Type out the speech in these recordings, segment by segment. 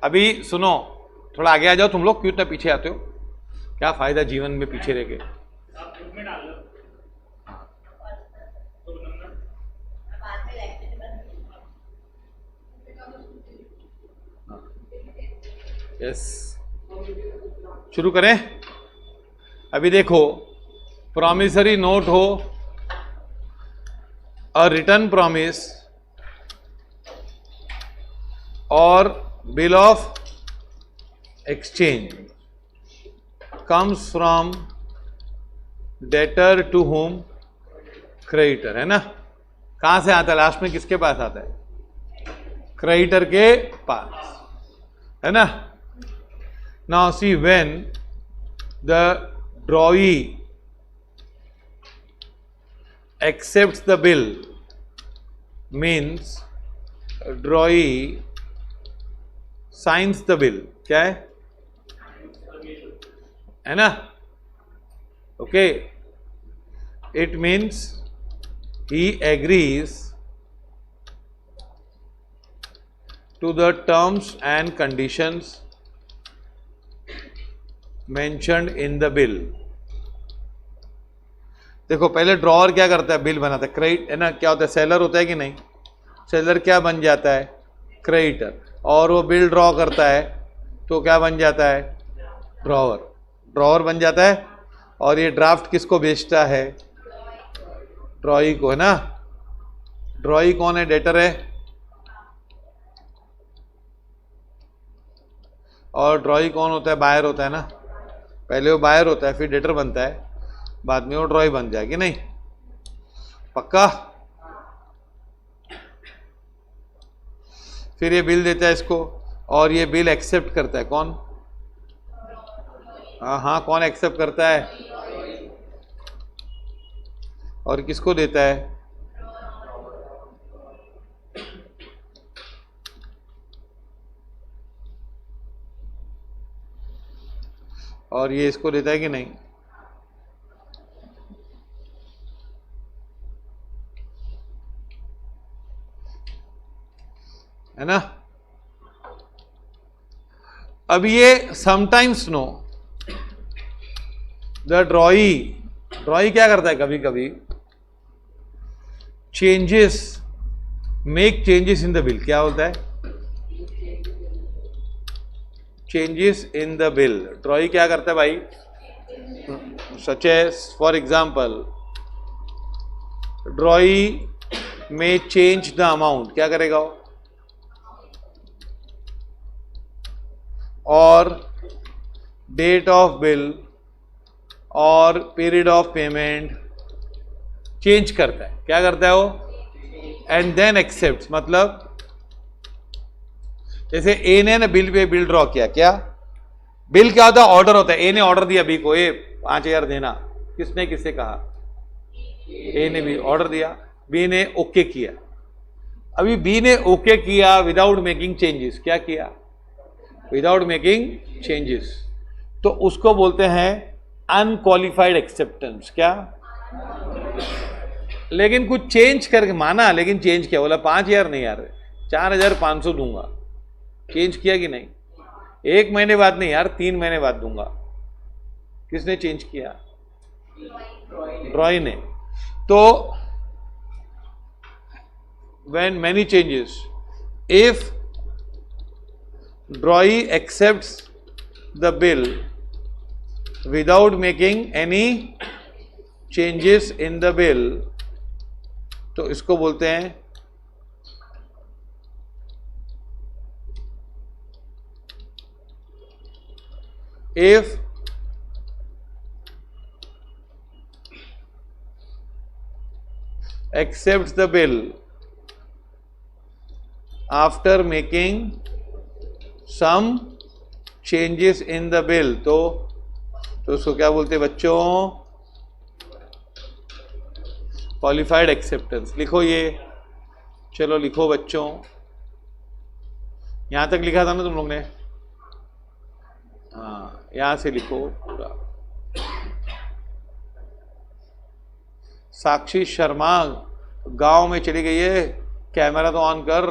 अभी सुनो, थोड़ा आगे आ जाओ तुम लोग, क्यों इतना पीछे आते हो? क्या फायदा जीवन में पीछे रह के? यस, शुरू करें। अभी देखो, प्रॉमिसरी नोट हो, अ रिटर्न प्रॉमिस और bill of exchange comes from debtor to whom creditor, है ना? कहां से आता है? लास्ट में किसके पास आता है? क्रेडिटर के पास, है ना? Now see, when the ड्रॉई accepts the bill means drawee signs the bill, क्या है ना? Okay, it means he agrees to the terms and conditions mentioned in the bill. देखो, पहले ड्रॉअर क्या करता है? बिल बनाता है, क्रेडिट, है ना? क्या होता है? सेलर होता है कि नहीं? सेलर क्या बन जाता है? क्रेडिटर। और वो बिल ड्रॉ करता है तो क्या बन जाता है? ड्रॉअर। ड्रॉअर बन जाता है। और ये ड्राफ्ट किसको बेचता है? ड्रॉई को, है ना? ड्रॉई कौन है? डेटर है। और ड्रॉई कौन होता है? बायर होता है ना? पहले वो बायर होता है, फिर डेटर बनता है, बाद में वो ड्रॉई बन जाएगी, नहीं? पक्का? फिर ये बिल देता है इसको, और ये बिल एक्सेप्ट करता है कौन? हाँ, कौन एक्सेप्ट करता है? और किसको देता है? और ये इसको देता है कि नहीं? है ना? अब ये समटाइम्स नो द ड्रॉई क्या करता है? कभी कभी changes, make changes in the bill. क्या होता है? Changes in the bill. Drawee क्या करता है भाई? Such as, for example, drawee में चेंज द अमाउंट। क्या करेगा वो? और डेट ऑफ बिल और पीरियड ऑफ पेमेंट चेंज करता है। क्या करता है वो? एंड देन एक्सेप्ट, मतलब जैसे ए ने ना बिल पे बिल ड्रॉ किया। क्या बिल क्या होता है? ऑर्डर होता है। ए ने ऑर्डर दिया बी को, ए 5,000 देना। किसने किससे कहा? ए ने भी ऑर्डर दिया, बी ने ओके किया। अभी बी ने ओके किया विदाउट मेकिंग चेंजेस। क्या किया? Without making changes. तो उसको बोलते हैं अनक्वालिफाइड एक्सेप्टेंस। क्या? लेकिन कुछ चेंज करके माना, लेकिन चेंज किया। बोला 5,000 नहीं यार, 4,500 दूंगा। चेंज किया कि नहीं? 1 महीने बाद नहीं यार, 3 महीने बाद दूंगा। किसने चेंज किया? ड्रॉई ने। तो when many changes, if ड्रॉई accepts the bill without making any changes in the bill, तो इसको बोलते हैं if accepts the bill after making some changes in the bill, तो उसको क्या बोलते हैं बच्चों? Qualified acceptance. लिखो ये, चलो लिखो बच्चों। यहां तक लिखा था ना तुम लोग ने? हाँ, यहां से लिखो पूरा। साक्षी शर्मा गांव में चली गई है, कैमरा तो ऑन कर।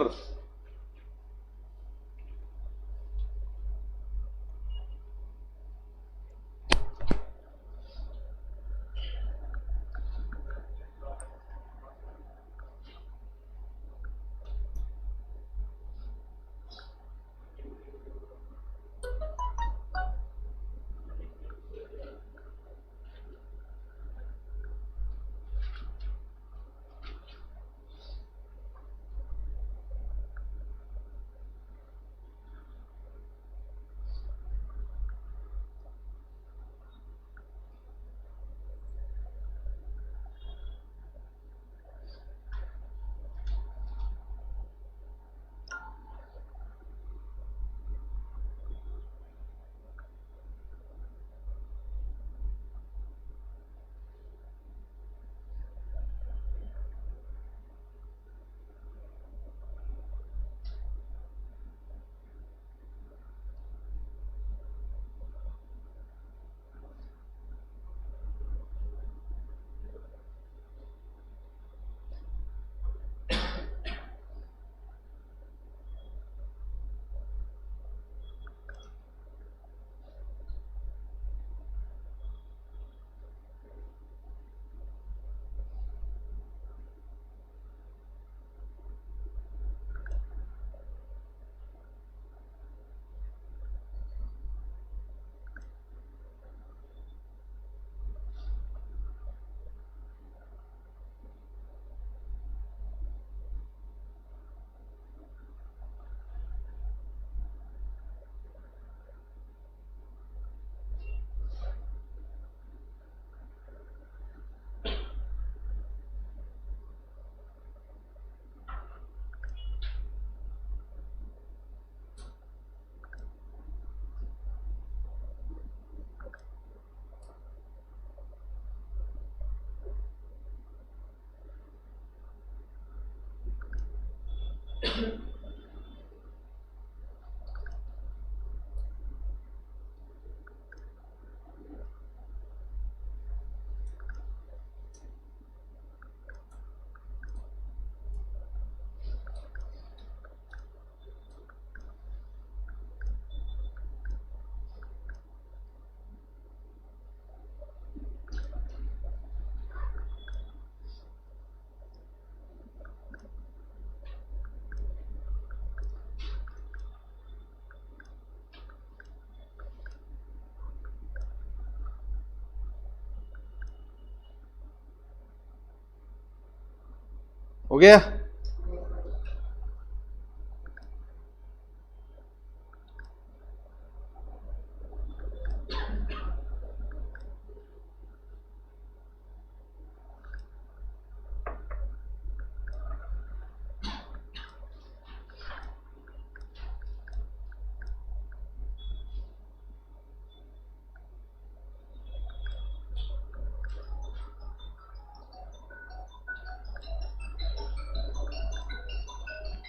हो गया?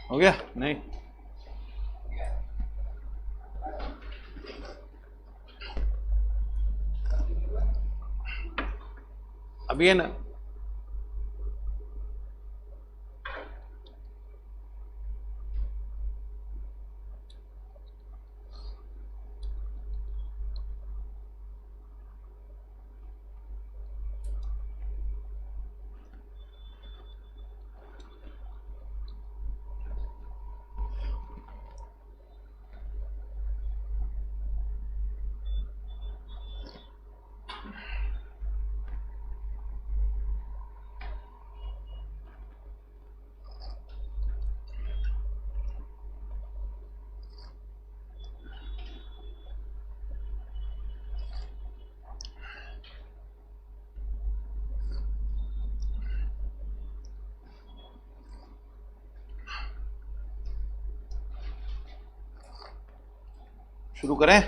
हो गया? नहीं? अब ये ना, शुरू करें?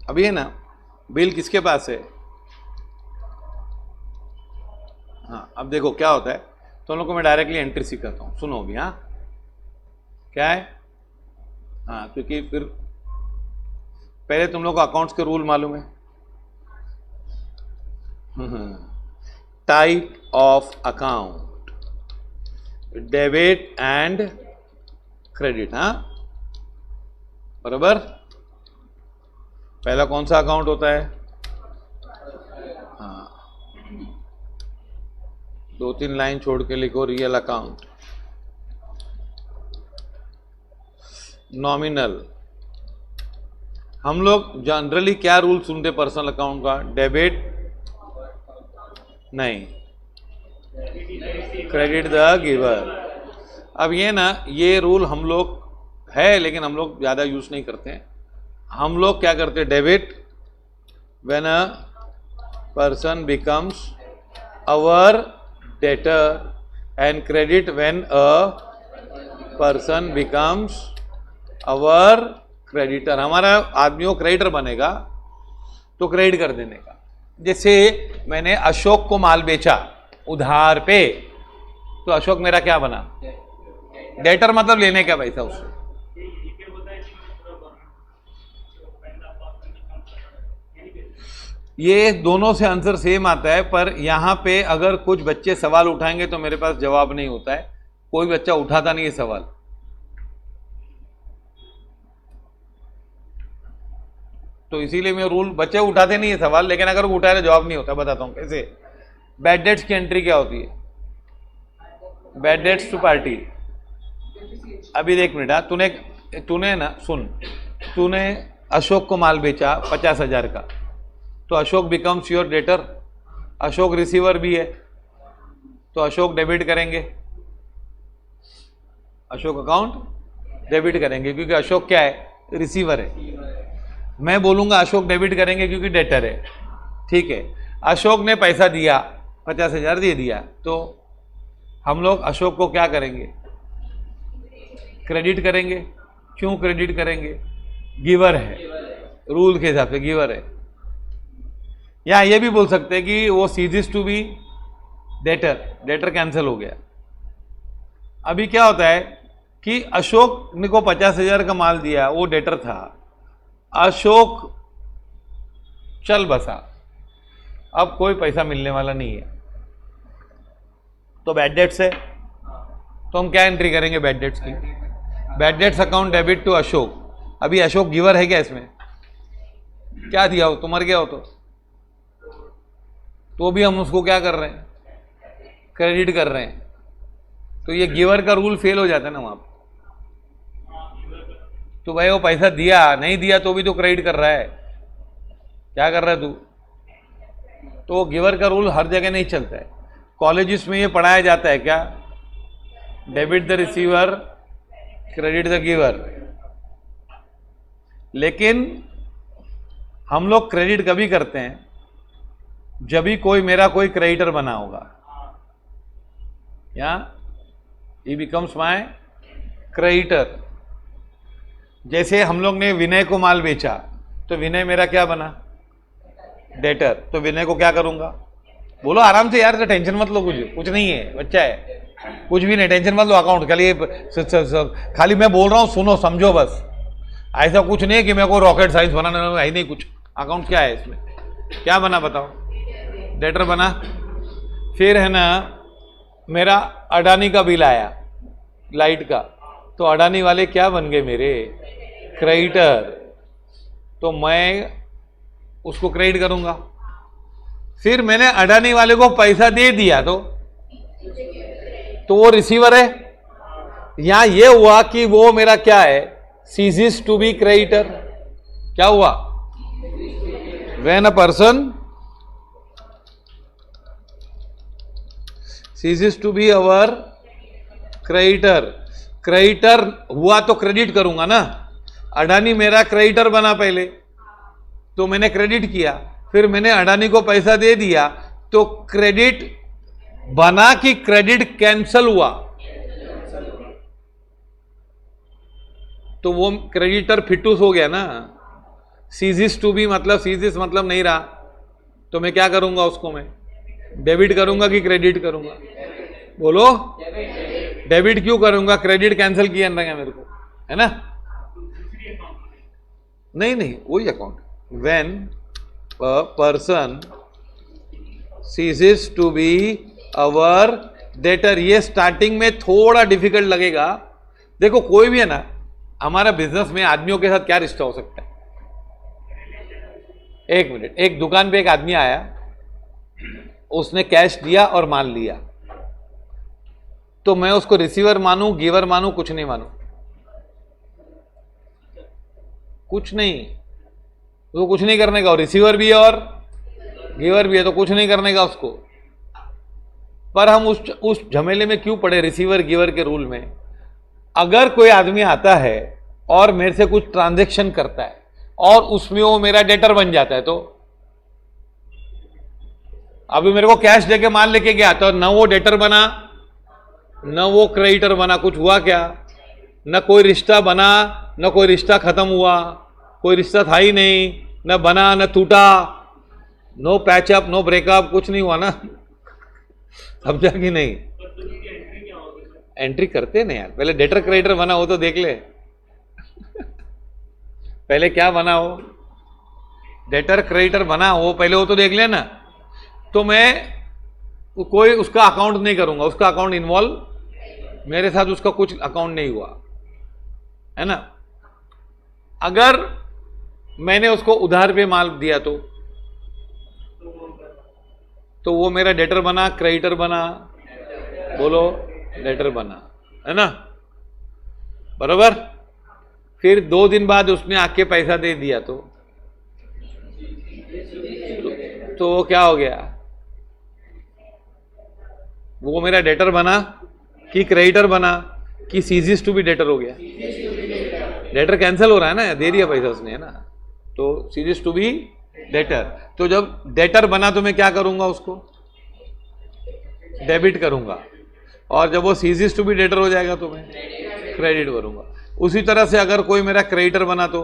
अभी है ना, बिल किसके पास है? हाँ, अब देखो क्या होता है, तो लोगों को मैं डायरेक्टली एंट्री सिखाता हूँ, सुनो अभी। हाँ, क्या है? हाँ, क्योंकि फिर पहले तुम लोग को अकाउंट्स के रूल मालूम है। Type of account, debit and credit. हाँ, बराबर। पहला कौन सा अकाउंट होता है? हाँ, 2-3 लाइन छोड़ के लिखो, रियल अकाउंट। नॉमिनल, हम लोग जनरली क्या रूल सुनते पर्सनल अकाउंट का? डेबिट नहीं, क्रेडिट द गिवर। अब ये ना, ये रूल हम लोग है लेकिन हम लोग ज़्यादा यूज नहीं करते हैं। हम लोग क्या करते हैं? Debit when a person becomes our debtor and credit when a person becomes our creditor. हमारा आदमी वो क्रेडिटर बनेगा तो क्रेडिट कर देने का। जैसे मैंने अशोक को माल बेचा उधार पे, तो अशोक मेरा क्या बना? डेटर, मतलब लेने का पैसा उससे। ये दोनों से आंसर सेम आता है, पर यहां पे अगर कुछ बच्चे सवाल उठाएंगे तो मेरे पास जवाब नहीं होता है। कोई बच्चा उठाता नहीं है सवाल, तो इसीलिए मैं रूल, बच्चे उठाते नहीं है सवाल, लेकिन अगर वो उठाए तो जवाब नहीं होता। बताता हूं कैसे। बैड डेट्स की एंट्री क्या होती है? Bad debts to party. अभी देख मिनट, तूने ना, सुन, तूने अशोक को माल बेचा 50,000 का, तो Ashok becomes your debtor. Ashok receiver भी है, तो अशोक डेबिट करेंगे, अशोक अकाउंट डेबिट करेंगे, क्योंकि अशोक क्या है? रिसीवर है। मैं बोलूंगा अशोक डेबिट करेंगे क्योंकि डेटर है, ठीक है। अशोक ने पैसा दिया, 50,000 दे दिया, तो हम लोग अशोक को क्या करेंगे? क्रेडिट करेंगे। क्यों क्रेडिट करेंगे? गिवर है, रूल के हिसाब से गिवर है। या ये भी बोल सकते हैं कि वो ceases to be debtor, debtor cancel हो गया। अभी क्या होता है कि अशोक ने को 50,000 का माल दिया, वो डेटर था, अशोक चल बसा, अब कोई पैसा मिलने वाला नहीं है, तो बैड डेट्स है। तो हम क्या एंट्री करेंगे बैड डेट्स की? Bad debts account debit to Ashok. अभी अशोक गिवर है क्या इसमें? क्या दिया हो? तो मर गया हो तो भी हम उसको क्या कर रहे हैं? क्रेडिट कर रहे हैं। तो ये गिवर का रूल फेल हो जाता है ना वहां पर। तो भाई वो पैसा दिया नहीं दिया तो भी तो क्रेडिट कर रहा है, क्या कर रहा है तू? तो गिवर का रूल हर जगह नहीं चलता है। कॉलेजेस में ये पढ़ाया जाता है क्या? Debit the receiver, credit the giver. लेकिन हम लोग क्रेडिट कभी करते हैं जब भी कोई मेरा कोई क्रेडिटर बना होगा, या ही बिकम्स माय क्रेडिटर। जैसे हम लोग ने विनय को माल बेचा तो विनय मेरा क्या बना? डेटर। तो विनय को क्या करूंगा? बोलो आराम से यार, टेंशन मत लो, कुछ नहीं है, बच्चा है, कुछ भी नहीं, टेंशन मत लो। अकाउंट खाली मैं बोल रहा हूं, सुनो समझो बस। ऐसा कुछ नहीं है कि मेरे को रॉकेट साइंस बनाना है ही नहीं कुछ। अकाउंट क्या है इसमें? क्या बना बताओ? डेटर बना। फिर है ना, मेरा अडानी का बिल आया लाइट का, तो अडानी वाले क्या बन गए मेरे? क्रेडिटर। तो मैं उसको क्रेडिट करूंगा। फिर मैंने अडानी वाले को पैसा दे दिया तो वो रिसीवर है। यहां ये हुआ कि वो मेरा क्या है? Ceases to be creditor. क्या हुआ? When a person ceases to be our creditor. Creditor हुआ तो क्रेडिट करूंगा ना। अडानी मेरा क्रेडिटर बना पहले, तो मैंने क्रेडिट किया। फिर मैंने अडानी को पैसा दे दिया, तो क्रेडिट बना कि क्रेडिट कैंसल हुआ? तो वो क्रेडिटर फिटूस हो गया ना। सीजिस टू बी मतलब सीजिस मतलब नहीं रहा, तो मैं क्या करूंगा? उसको मैं डेबिट करूंगा कि क्रेडिट करूंगा? बोलो। डेबिट क्यों करूंगा? क्रेडिट कैंसिल किया रहेगा मेरे को, है ना? नहीं, वही account. When a person ceases to be our debtor. ये स्टार्टिंग में थोड़ा डिफिकल्ट लगेगा। देखो कोई भी है ना, हमारा बिजनेस में आदमियों के साथ क्या रिश्ता हो सकता है? एक मिनट, एक दुकान पे एक आदमी आया, उसने कैश दिया और माल लिया, तो मैं उसको रिसीवर मानूं, गिवर मानूं, कुछ नहीं मानूं? कुछ नहीं, तो कुछ नहीं करने का। रिसीवर भी है और गिवर भी है, तो कुछ नहीं करने का उसको। पर हम उस झमेले में क्यों पड़े रिसीवर गिवर के रूल में? अगर कोई आदमी आता है और मेरे से कुछ ट्रांजैक्शन करता है और उसमें वो मेरा डेटर बन जाता है, तो अभी मेरे को कैश देके माल लेके गया, तो न वो डेटर बना न वो क्रेडिटर बना। कुछ हुआ क्या? न कोई रिश्ता बना, न कोई रिश्ता खत्म हुआ। कोई रिश्ता था ही नहीं, न बना न टूटा। नो पैचअप, नो ब्रेकअप, कुछ नहीं हुआ ना। समझा कि नहीं? एंट्री करते ना यार, पहले डेटर क्रेडिटर बना हो तो देख ले। पहले क्या बना हो? डेटर क्रेडिटर बना हो पहले, वो तो देख ले ना। तो मैं कोई उसका अकाउंट नहीं करूंगा, उसका अकाउंट इन्वॉल्व, मेरे साथ उसका कुछ अकाउंट नहीं हुआ, है ना? अगर मैंने उसको उधार पे माल दिया तो वो मेरा डेटर बना, क्रेडिटर बना? बोलो। डेटर बना, है ना? बराबर। फिर 2 दिन बाद उसने आके पैसा दे दिया तो वो क्या हो गया? वो मेरा डेटर बना कि क्रेडिटर बना कि सीजिस टू बी डेटर हो गया? डेटर कैंसिल हो रहा है ना, दे दिया पैसा उसने, है ना? तो सीजिस टू बी डेटर। तो जब डेटर बना तो मैं क्या करूंगा? उसको डेबिट करूंगा। और जब वो सीजिस टू बी डेटर हो जाएगा तो मैं क्रेडिट करूंगा। उसी तरह से अगर कोई मेरा क्रेडिटर बना, तो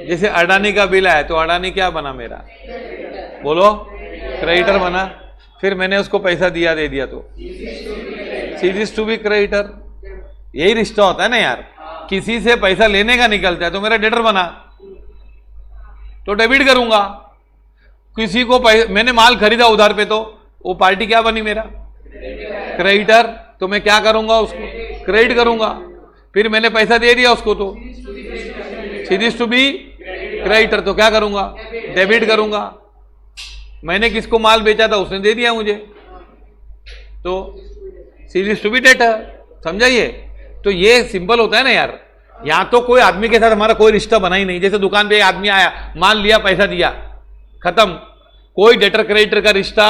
जैसे अडानी का बिल आया, तो अडानी क्या बना मेरा? बोलो। क्रेडिटर बना। फिर मैंने उसको पैसा दे दिया तो सीजिस टू बी क्रेडिटर। यही रिश्ता होता है ना यार। किसी से पैसा लेने का निकलता है तो मेरा डेटर बना, तो डेबिट करूंगा। किसी को मैंने माल खरीदा उधार पे, तो वो पार्टी क्या बनी? मेरा क्रेडिटर। तो मैं क्या करूंगा? उसको क्रेडिट करूंगा। फिर मैंने पैसा दे दिया उसको, तो सीजिस टू बी क्रेडिटर। तो क्या करूंगा? डेबिट करूंगा। मैंने किसको माल बेचा था, उसने दे दिया मुझे, तो सीजिस टू बी डेटर। समझाइए? तो ये सिंपल होता है ना यार। यहां तो कोई आदमी के साथ हमारा कोई रिश्ता बना ही नहीं। जैसे दुकान पे आदमी आया, माल लिया, पैसा दिया, खत्म। कोई डेटर क्रेडिटर का रिश्ता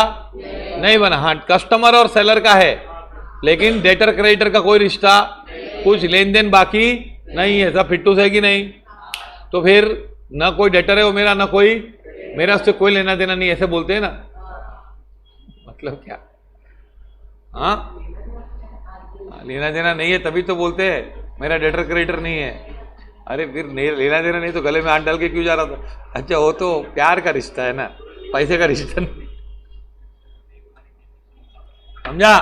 नहीं बना। हाँ, कस्टमर और सेलर का है, लेकिन डेटर क्रेडिटर का कोई रिश्ता, कुछ लेन देन बाकी नहीं है, सब फिट्टू है कि नहीं। तो फिर ना कोई डेटर है वो मेरा, ना कोई मेरा उससे कोई लेना देना नहीं, ऐसे बोलते हैं ना। मतलब क्या? हाँ, लेना देना नहीं है तभी तो बोलते हैं मेरा डेटर क्रेडिटर नहीं है। अरे फिर लेना देना नहीं तो गले में हाथ डाल के क्यों जा रहा था? अच्छा, वो तो प्यार का रिश्ता है ना, पैसे का रिश्ता नहीं, समझा?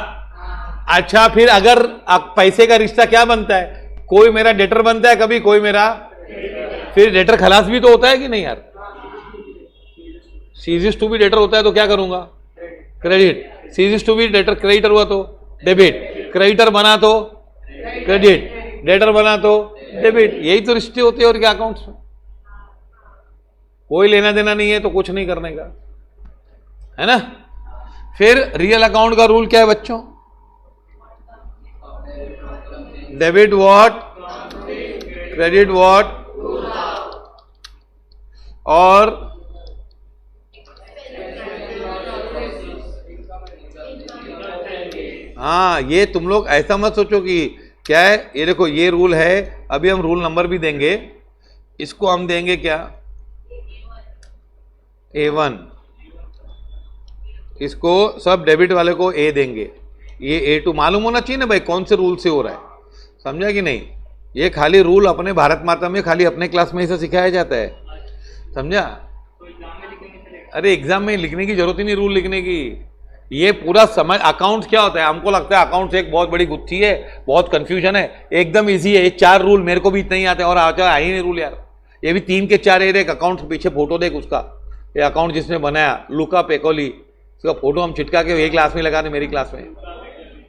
अच्छा, फिर अगर पैसे का रिश्ता क्या बनता है? कोई मेरा डेटर बनता है कभी, कोई मेरा, फिर डेटर खलास भी तो होता है कि नहीं यार? सीजिस टू भी डेटर होता है तो क्या करूंगा? क्रेडिट। सीजिस टू भी डेटर क्रेडिटर हुआ तो डेबिट, क्रेडिटर बना तो क्रेडिट, डेटर बना तो डेबिट। यही तो रिश्ते होते हैं और क्या अकाउंट्स में। कोई लेना देना नहीं है तो कुछ नहीं करने का, है ना। फिर रियल अकाउंट का रूल क्या है बच्चों? डेबिट व्हाट, क्रेडिट व्हाट, और हाँ, ये तुम लोग ऐसा मत सोचो कि क्या है। ये देखो, ये रूल है, अभी हम रूल नंबर भी देंगे, इसको हम देंगे क्या? A1, इसको सब डेबिट वाले को A देंगे, ये A2। मालूम होना चाहिए ना भाई कौन से रूल से हो रहा है, समझा कि नहीं? ये खाली रूल अपने भारत माता में खाली अपने क्लास में ऐसा सिखाया जाता है, समझा? अरे एग्जाम में लिखने की जरूरत ही नहीं रूल लिखने की। ये पूरा समझ, अकाउंट्स क्या होता है? हमको लगता है अकाउंट्स एक बहुत बड़ी गुत्थी है, बहुत कंफ्यूजन है। एकदम इजी है, ये 4 रूल मेरे को भी इतना ही आते हैं, और आ ही नहीं रूल यार। ये भी 3 के 4 एक अकाउंट के पीछे फोटो देख उसका, ये अकाउंट जिसने बनाया लुका पेकोली, उसका फोटो हम चिटका के एक क्लास में लगा दें, मेरी क्लास में।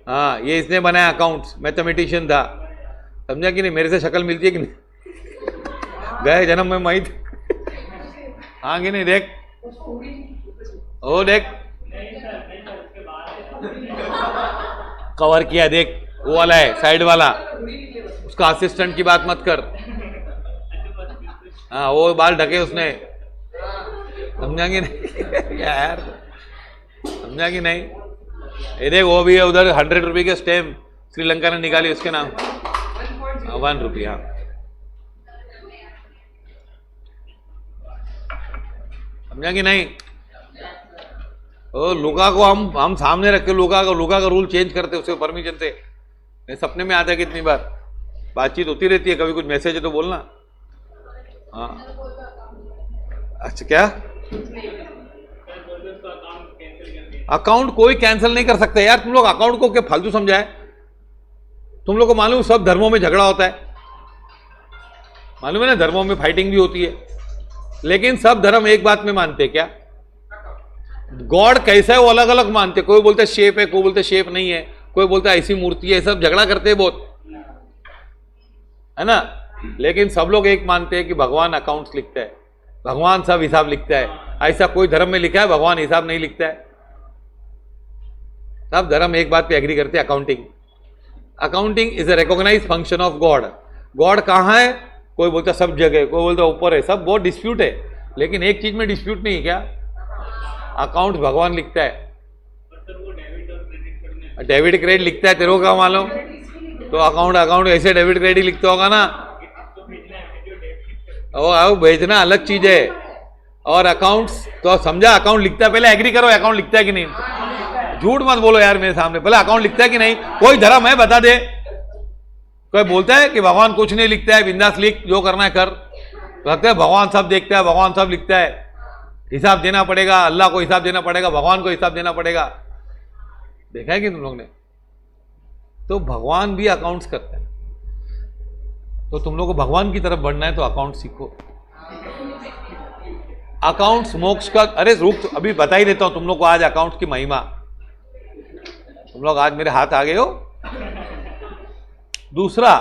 हाँ, ये इसने बनाया अकाउंट्स, मैथमेटिशियन था, समझा कि नहीं? मेरे से शक्ल मिलती है कि नहीं? गए जन्म में मैं हाँ कि नहीं? देख, ओ देख, कवर किया, देख वो वाला है साइड वाला, उसका असिस्टेंट की बात मत कर। हाँ, वो बाल ढके उसने, समझा कि नहीं? यार समझा कि नहीं? ये देख, वो भी है उधर 100 रुपये के स्टैम्प श्रीलंका ने निकाली, उसके नाम 1 रुपया। समझा कि नहीं? लुका को हम सामने रख के लुका का रूल चेंज करते उससे परमिशन से। मैं सपने में आता है कितनी बार, बातचीत होती रहती है, कभी कुछ मैसेज है तो बोलना। हाँ, अच्छा, क्या अकाउंट कोई कैंसिल नहीं कर सकता यार। तुम लोग अकाउंट को क्या फालतू समझा है? तुम लोग को मालूम सब धर्मों में झगड़ा होता है, मालूम है ना? धर्मों में फाइटिंग भी होती है, लेकिन सब धर्म एक बात में मानते क्या? गॉड कैसा है वो अलग अलग मानते। कोई बोलते शेप है, कोई बोलते शेप नहीं है, कोई बोलता ऐसी मूर्ति है, सब झगड़ा करते हैं बहुत, है ना। लेकिन सब लोग एक मानते हैं कि भगवान अकाउंट्स लिखता है, भगवान सब हिसाब लिखता है। ऐसा कोई धर्म में लिखा है भगवान हिसाब नहीं लिखता है? सब धर्म एक बात पे एग्री करते हैं, accounting. Accounting is a recognised function of God. God कहाँ है? कोई बोलता सब जगह, कोई बोलता ऊपर है, सब बहुत डिस्प्यूट है। लेकिन एक चीज में डिस्प्यूट नहीं है, क्या? अकाउंट भगवान लिखता है। डेबिट क्रेडिट लिखता है, तेरे को क्या मालूम? तो अकाउंट ऐसे डेबिट क्रेडिट लिखता होगा ना। ओ भेजना अलग चीज है, और अकाउंट्स तो समझा, अकाउंट लिखता है। पहले एग्री करो अकाउंट लिखता है कि नहीं, झूठ मत बोलो यार मेरे सामने। पहले अकाउंट लिखता है कि नहीं? कोई धर्म है बता दे। कोई बोलता है कि भगवान कुछ नहीं लिखता है, बिंदास लिख, जो करना है कर। लगता है भगवान सब देखता है, भगवान सब लिखता है, हिसाब देना पड़ेगा, अल्लाह को हिसाब देना पड़ेगा, भगवान को हिसाब देना पड़ेगा। देखा है कि तुम लोग ने? तो भगवान भी अकाउंट्स करता है। तो तुम लोग को भगवान की तरफ बढ़ना है तो अकाउंट सीखो। अकाउंट्स मोक्ष का, अरे रुक, अभी बता ही देता हूं तुम लोग को आज अकाउंट्स की महिमा। तुम लोग आज मेरे हाथ आ गए हो। दूसरा,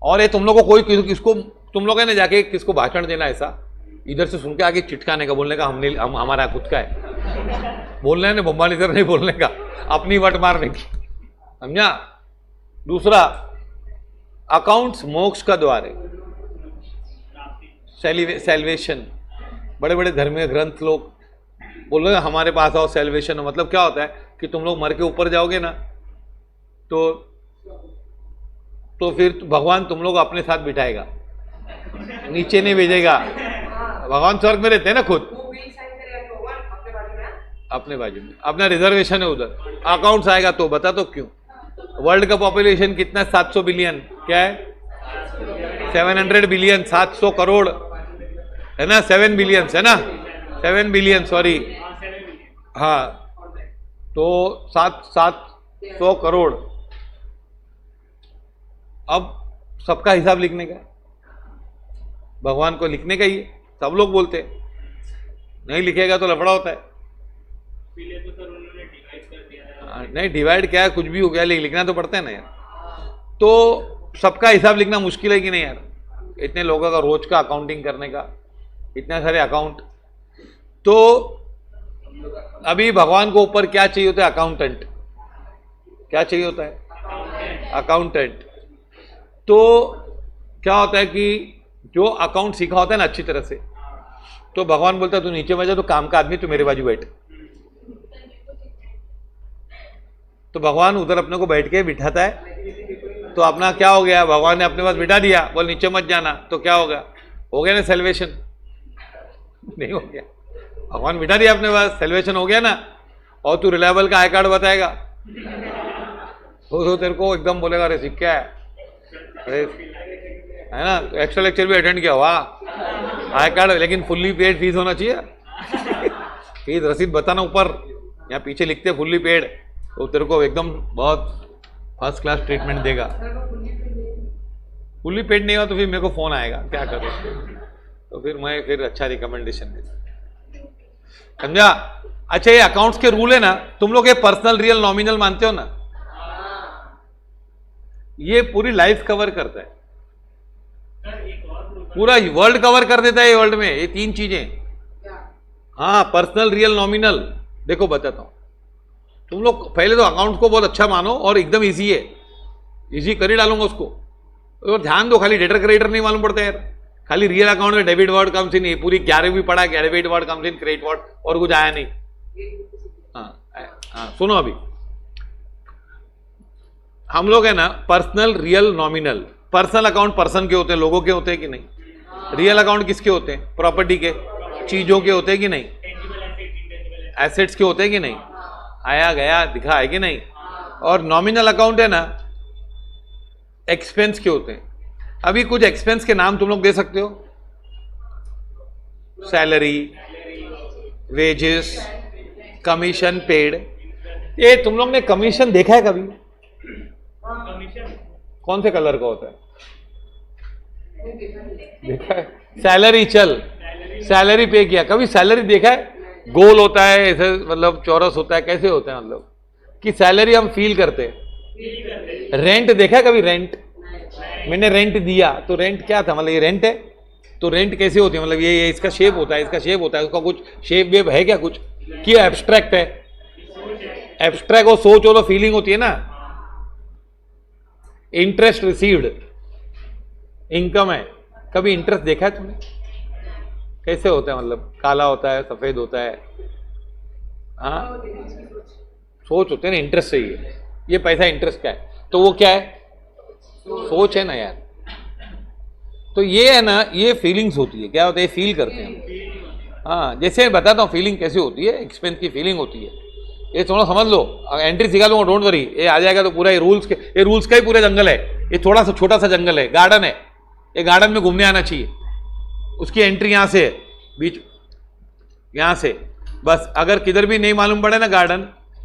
और ये तुम लोग को कोई किसको, तुम लोग ने जाके किसको भाषण देना, ऐसा इधर से सुन के आगे चिटकाने का, बोलने का हम हमारा खुद का है, बोलना है ना, बम्बानी तरह नहीं बोलने का, अपनी वट मारने की, समझा? दूसरा, अकाउंट्स मोक्ष का द्वार है, सेल्वेशन। बड़े बड़े धर्मीय ग्रंथ लोग बोल रहे हमारे पास आओ सेल्वेशन हो, मतलब क्या होता है कि तुम लोग मर के ऊपर जाओगे ना तो फिर भगवान तुम लोग अपने साथ बिठाएगा, नीचे नहीं भेजेगा। भगवान स्वर्ग में रहते हैं ना खुद, अपने बाजू में, अपना रिजर्वेशन है उधर, अकाउंट्स आएगा तो बता तो क्यों। वर्ल्ड का पॉपुलेशन कितना है? 700 बिलियन, क्या है 700 बिलियन, 700 करोड़ है ना, 7 बिलियन है ना, 7 बिलियन सॉरी, हाँ, तो 700 करोड़। अब सबका हिसाब लिखने का, भगवान को लिखने का ही है, सब लोग बोलते हैं, नहीं लिखेगा तो लफड़ा होता है। नहीं डिवाइड क्या है, कुछ भी हो गया, लेकिन लिखना तो पड़ता है ना यार। तो सबका हिसाब लिखना मुश्किल है कि नहीं यार, इतने लोगों का रोज का अकाउंटिंग करने का, इतने सारे अकाउंट। तो अभी भगवान को ऊपर क्या चाहिए होता है? अकाउंटेंट। क्या चाहिए होता है? अकाउंटेंट। तो क्या होता है कि जो अकाउंट सीखा होता है ना अच्छी तरह से, तो भगवान बोलता है तू नीचे बजा, तो काम का आदमी तू मेरे बाजू बैठ। तो भगवान उधर अपने को बैठ के बिठाता है, तो अपना क्या हो गया, भगवान ने अपने पास बिठा दिया, बोल नीचे मत जाना, तो क्या होगा? हो गया ना सेल्वेशन? नहीं हो गया, भगवान बिठा दिया अपने पास, सेल्वेशन हो गया ना। और तू रिलायबल का आई कार्ड बताएगा तो तेरे को एकदम बोलेगा अरे सीख क्या है ना, एक्स्ट्रा लेक्चर भी अटेंड किया, वाह आई कार्ड, लेकिन फुल्ली पेड फीस होना चाहिए। फीस रसीद बताना ऊपर, यहाँ पीछे लिखते फुल्ली पेड, तो तेरे को एकदम बहुत फर्स्ट क्लास ट्रीटमेंट देगा। फुल्ली पेड नहीं हुआ तो फिर मेरे को फोन आएगा, क्या करो, तो फिर मैं फिर अच्छा रिकमेंडेशन देता, समझा। अच्छा ये अकाउंट्स के रूल है ना, तुम लोग ये पर्सनल रियल नॉमिनल मानते हो ना, ये पूरी लाइफ कवर करता है, पूरा वर्ल्ड कवर कर देता है ये वर्ल्ड में, ये तीन चीजें। हाँ पर्सनल रियल नॉमिनल, देखो बताता हूं, तुम लोग पहले तो अकाउंट को बहुत अच्छा मानो और एकदम इजी है, इजी कर ही डालूंगा उसको, और ध्यान दो, खाली डेटर क्रेडिटर नहीं मालूम पड़ता यार, खाली रियल अकाउंट में डेबिट वर्ड कम्स इन, पूरी 11 भी पढ़ा, debit word comes in, credit word, और कुछ आया नहीं। हाँ सुनो, अभी हम लोग है ना personal real nominal, personal account person के होते हैं, लोगों के होते हैं कि नहीं, रियल अकाउंट किसके होते हैं? प्रॉपर्टी के, चीजों के होते हैं कि नहीं, एसेट्स के होते हैं कि नहीं, आया गया दिखा है कि नहीं। और नॉमिनल अकाउंट है ना एक्सपेंस के होते हैं। अभी कुछ एक्सपेंस के नाम तुम लोग दे सकते हो? Salary, wages, commission paid. ये तुम लोग ने कमीशन देखा है कभी? कौन से कलर का होता है? देखा है? सैलरी, चल सैलरी पे किया, कभी सैलरी देखा है? गोल होता है ऐसे, मतलब चौरस होता है, कैसे होता है, मतलब कि सैलरी हम फील करते हैं। रेंट देखा है कभी? रेंट, मैंने रेंट दिया, तो रेंट क्या था, मतलब ये रेंट है, तो रेंट कैसे होती है, मतलब ये इसका शेप होता है, इसका शेप होता है, उसका कुछ शेप वेप है क्या कुछ, कि एब्स्ट्रैक्ट है? एब्स्ट्रैक्ट हो, सोच हो तो फीलिंग होती है ना। इंटरेस्ट रिसीव्ड इनकम है, कभी इंटरेस्ट देखा है तुमने? कैसे होता है, मतलब काला होता है, सफेद होता है, हाँ सोच होते हैं ना, इंटरेस्ट चाहिए, ये पैसा इंटरेस्ट का है, तो वो क्या है? सोच है ना यार। तो ये है ना, ये फीलिंग्स होती है, क्या होता है, फील करते हैं। हाँ जैसे मैं बताता हूँ फीलिंग कैसे होती है, एक्सपेंस की फीलिंग होती है, ये थोड़ा समझ लो, एंट्री सिखा दूंगा, डोंट वरी, ये आ जाएगा तो पूरा ये रूल्स का ही पूरा जंगल है, ये थोड़ा सा छोटा सा जंगल है, गार्डन है, ये गार्डन में घूमने आना चाहिए, उसकी एंट्री यहाँ से बीच, यहाँ से बस, अगर किधर भी नहीं मालूम पड़े ना गार्डन,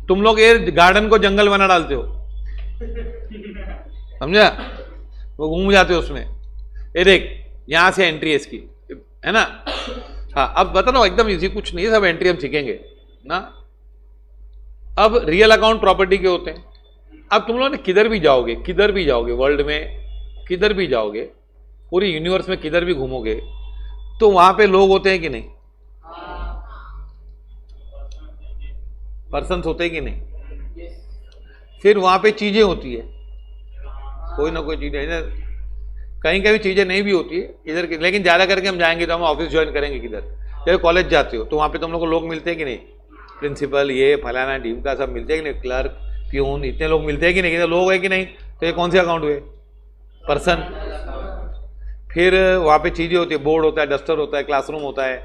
तुम लोग ये गार्डन को जंगल बना डालते हो, समझा, वो घूम जाते हो उसमें। ये देख यहां से एंट्री है इसकी, है ना। हाँ अब बता दो, एकदम इजी, कुछ नहीं है, सब एंट्री हम सीखेंगे ना। अब रियल अकाउंट प्रॉपर्टी के होते हैं। अब तुम लोग ने किधर भी जाओगे वर्ल्ड में, किधर भी जाओगे, पूरी यूनिवर्स में किधर भी घूमोगे, तो वहां पे लोग होते हैं कि नहीं, पर्सन्स होते हैं कि नहीं, फिर वहां पे चीजें होती है, कोई ना कोई चीजें, कहीं कहीं चीजें नहीं भी होती है इधर की, लेकिन ज्यादा करके हम जाएंगे तो हम ऑफिस ज्वाइन करेंगे किधर, जब कॉलेज जाते हो तो वहाँ पे तुम लोग को लोग मिलते हैं कि नहीं, प्रिंसिपल ये फलाना टीम का सब मिलते हैं कि नहीं, क्लर्क प्यून इतने लोग मिलते हैं कि नहीं, कितने लोग है कि नहीं, तो ये कौन से अकाउंट हुए, पर्सन। फिर वहाँ पे चीज़ें होती है, बोर्ड होता है, डस्टर होता है, क्लासरूम होता है,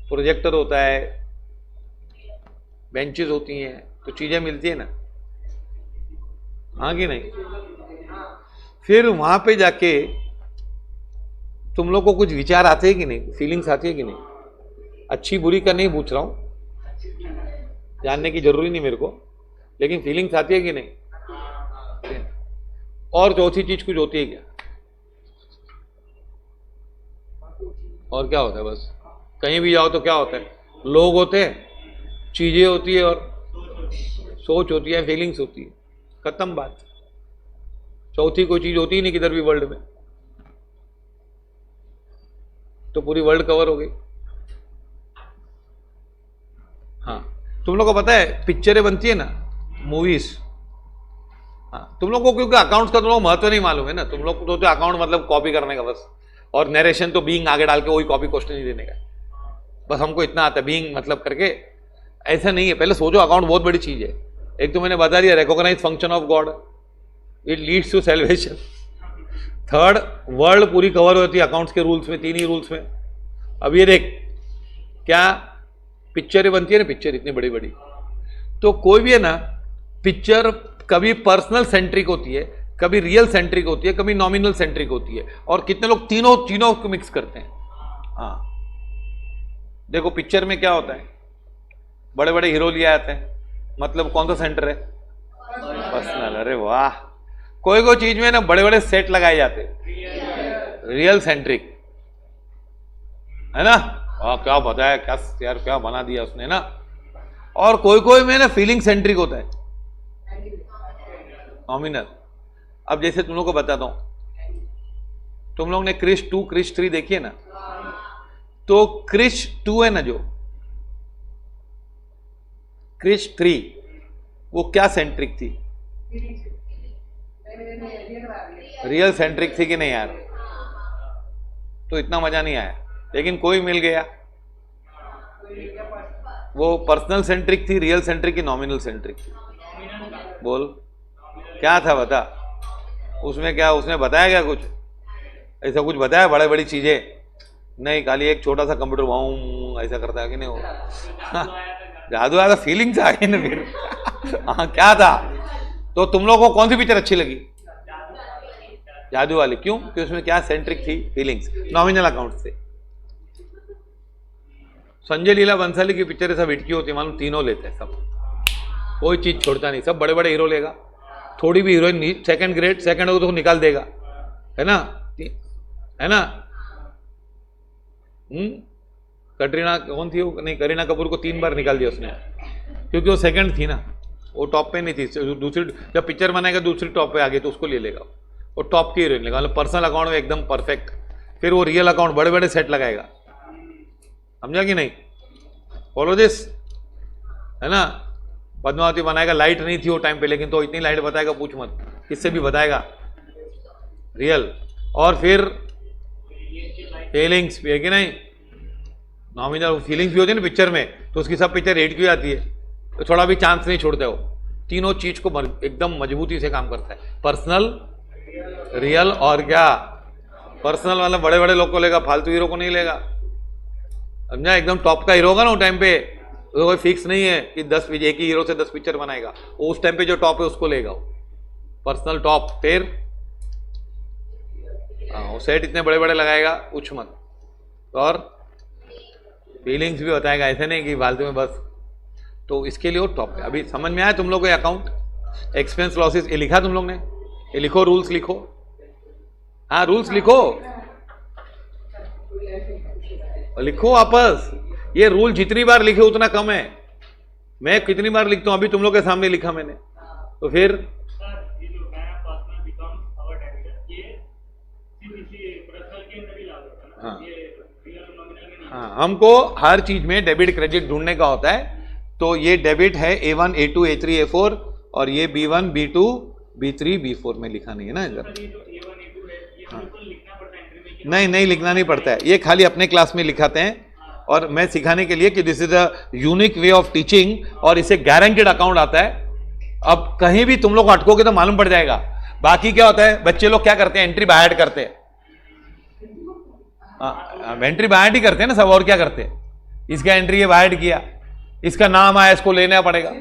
प्रोजेक्टर होता है, बेंचेस होती हैं, तो चीज़ें मिलती है ना, हाँ कि नहीं। फिर वहाँ पे जाके तुम लोग को कुछ विचार आते हैं कि नहीं, फीलिंग्स आती है कि नहीं, अच्छी बुरी का नहीं पूछ रहा हूँ, जानने की जरूरी नहीं मेरे को, लेकिन फीलिंग्स आती है कि नहीं। और चौथी चीज कुछ होती है क्या, और क्या होता है, बस कहीं भी जाओ तो क्या होता है, लोग होते हैं, चीजें होती है और सोच होती है, फीलिंग्स होती है, खत्म बात। चौथी कोई चीज होती ही नहीं किधर भी वर्ल्ड में, तो पूरी वर्ल्ड कवर हो गई। हाँ, तुम लोग को पता है पिक्चरें बनती है ना, मूवीज, हाँ, तुम लोग को क्योंकि अकाउंट्स का तुम लोग महत्व नहीं मालूम है ना, तुम लोग को तो अकाउंट मतलब कॉपी करने का बस, और नरेशन तो बीइंग आगे डाल के वही कॉपी क्वेश्चन नहीं देने का, बस हमको इतना आता है बीइंग मतलब करके। ऐसा नहीं है, पहले सोचो अकाउंट बहुत बड़ी चीज है। एक तो मैंने बता दिया, recognise function of God, it leads to salvation. Third, world पूरी कवर होती है अकाउंट्स के रूल्स में, 3 ही रूल्स में। अब ये देख, क्या पिक्चरें बनती है ना, पिक्चर इतनी बड़ी बड़ी, तो कोई भी है ना पिक्चर कभी पर्सनल सेंट्रिक होती है, कभी रियल सेंट्रिक होती है, कभी नॉमिनल सेंट्रिक होती है, और कितने लोग तीनों को मिक्स करते हैं। हाँ देखो पिक्चर में क्या होता है, बड़े बड़े हीरो लिए आते हैं, मतलब कौन सा सेंटर है, पर्सनल। अरे वाह, कोई कोई चीज में ना बड़े बड़े सेट लगाए जाते, रियल सेंट्रिक है ना, क्या बताया, क्या यार क्या बना दिया उसने ना। और कोई कोई में ना फीलिंग सेंट्रिक होता है, नॉमिनल। अब जैसे तुम लोग को बताता हूं, तुम लोग ने क्रिश 2 क्रिश 3 देखी है ना, तो क्रिश 2 है ना, जो क्रिश 3 वो क्या सेंट्रिक थी, रियल सेंट्रिक थी कि नहीं यार, तो इतना मजा नहीं आया। लेकिन कोई मिल गया, वो पर्सनल सेंट्रिक थी, रियल सेंट्रिक की नॉमिनल सेंट्रिक थी, बोल क्या था, बता उसमें क्या, उसने बताया क्या कुछ, ऐसा कुछ बताया, बड़े बड़ी चीजें नहीं, खाली एक छोटा सा कंप्यूटर वाऊं ऐसा करता है कि नहीं वो, जादू आया, फीलिंग्स आ गई ना फिर। हाँ क्या था, तो तुम लोगों को कौन सी पिक्चर अच्छी लगी, जादू वाली, क्यों, कि उसमें क्या सेंट्रिक थी, फीलिंग्स, नॉमिनल अकाउंट से। संजय लीला बंसाली की पिक्चर सब हिटकी होती है मालूम, तीनों लेते हैं सब, कोई चीज छोड़ता नहीं, सब बड़े बड़े हीरो लेगा, थोड़ी भी हीरोइन सेकंड ग्रेड सेकंड हो तो निकाल देगा, है ना, है ना। कटरीना कौन थी वो, नहीं करीना कपूर को 3 बार निकाल दिया उसने, क्योंकि वो सेकंड थी ना, वो टॉप पे नहीं थी, दूसरी जब पिक्चर बनाएगा दूसरी टॉप पे आ गई तो उसको ले लेगा, वो टॉप की हीरोइन लेगा, मतलब पर्सनल अकाउंट में एकदम परफेक्ट। फिर वो रियल अकाउंट बड़े बड़े सेट लगाएगा, समझा कि नहीं, फॉलो दिस, है ना। पद्मावती बनाएगा, लाइट नहीं थी वो टाइम पे, लेकिन तो इतनी लाइट बताएगा पूछ मत, किससे भी बताएगा, रियल। और फिर फीलिंग्स भी है कि नहीं, नॉमिनल फीलिंग्स भी होती है ना पिक्चर में, तो उसकी सब पिक्चर रेट क्यों आती है, तो थोड़ा भी चांस नहीं छोड़ते हो, तीनों चीज को एकदम मजबूती से काम करता है, पर्सनल, रियल और क्या, पर्सनल वाला बड़े बड़े लोग को लेगा, फालतू हीरो को नहीं लेगा, समझा। एकदम टॉप का हीरो होगा ना वो टाइम पे, तो कोई फिक्स नहीं है कि 10 एक ही हीरो से 10 पिक्चर बनाएगा, वो उस टाइम पे जो टॉप है उसको लेगा, पर्सनल टॉप। फिर वो सेट इतने बड़े बड़े लगाएगा पूछ मत, और फीलिंग्स भी बताएगा, ऐसे नहीं कि फालतू में बस, तो इसके लिए वो टॉप है। अभी समझ में आया तुम लोग को, अकाउंट एक्सपेंस लॉसेस ये लिखा तुम लोग ने, ये लिखो, रूल्स लिखो, हाँ रूल्स लिखो, लिखो वापस, ये रूल जितनी बार लिखे उतना कम है, मैं कितनी बार लिखता हूं, अभी तुम लोग के सामने लिखा मैंने, तो फिर हाँ हाँ, हमको हर चीज में डेबिट क्रेडिट ढूंढने का होता है, तो ये डेबिट है A1 A2 A3 A4, और ये B1 B2 B3 B4 में लिखा नहीं है ना इधर, हाँ। नहीं लिखना नहीं पड़ता है, ये खाली अपने क्लास में लिखाते हैं, और मैं सिखाने के लिए कि this is a unique way of teaching और इसे गारंटेड अकाउंट आता है। अब कहीं भी तुम लोग अटकोगे तो मालूम पड़ जाएगा। बाकी क्या होता है, बच्चे लोग क्या करते हैं, एंट्री बाय करते हैं, एंट्री बाय ही करते हैं ना सब, और क्या करते हैं, इसका एंट्री ये बाय किया, इसका नाम आया, इसको लेना पड़ेगा।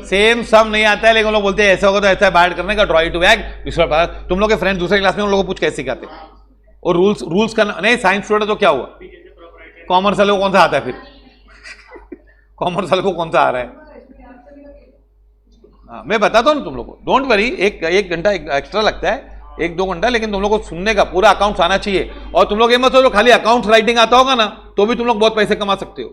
सेम सब नहीं आता है, लेकिन लोग बोलते हैं ऐसा होगा तो ऐसा बाय करने का, ड्रॉ टू बैग। तुम लोग के फ्रेंड दूसरे क्लास में उन लोगों को पूछ कैसे सिखाते, और रूल्स का नहीं, साइंस स्टूडेंट तो क्या हुआ, कॉमर्स वाले को कौन सा आता है फिर कॉमर्स वाले को कौन सा आ रहा है। मैं बताता हूँ ना तुम लोग को, डोंट वरी, एक घंटा एक्स्ट्रा लगता है, 1-2 घंटा, लेकिन तुम लोग को सुनने का पूरा अकाउंट्स आना चाहिए। और तुम लोग ये मत सोचो खाली अकाउंट्स राइटिंग आता होगा ना तो भी तुम लोग बहुत पैसे कमा सकते हो।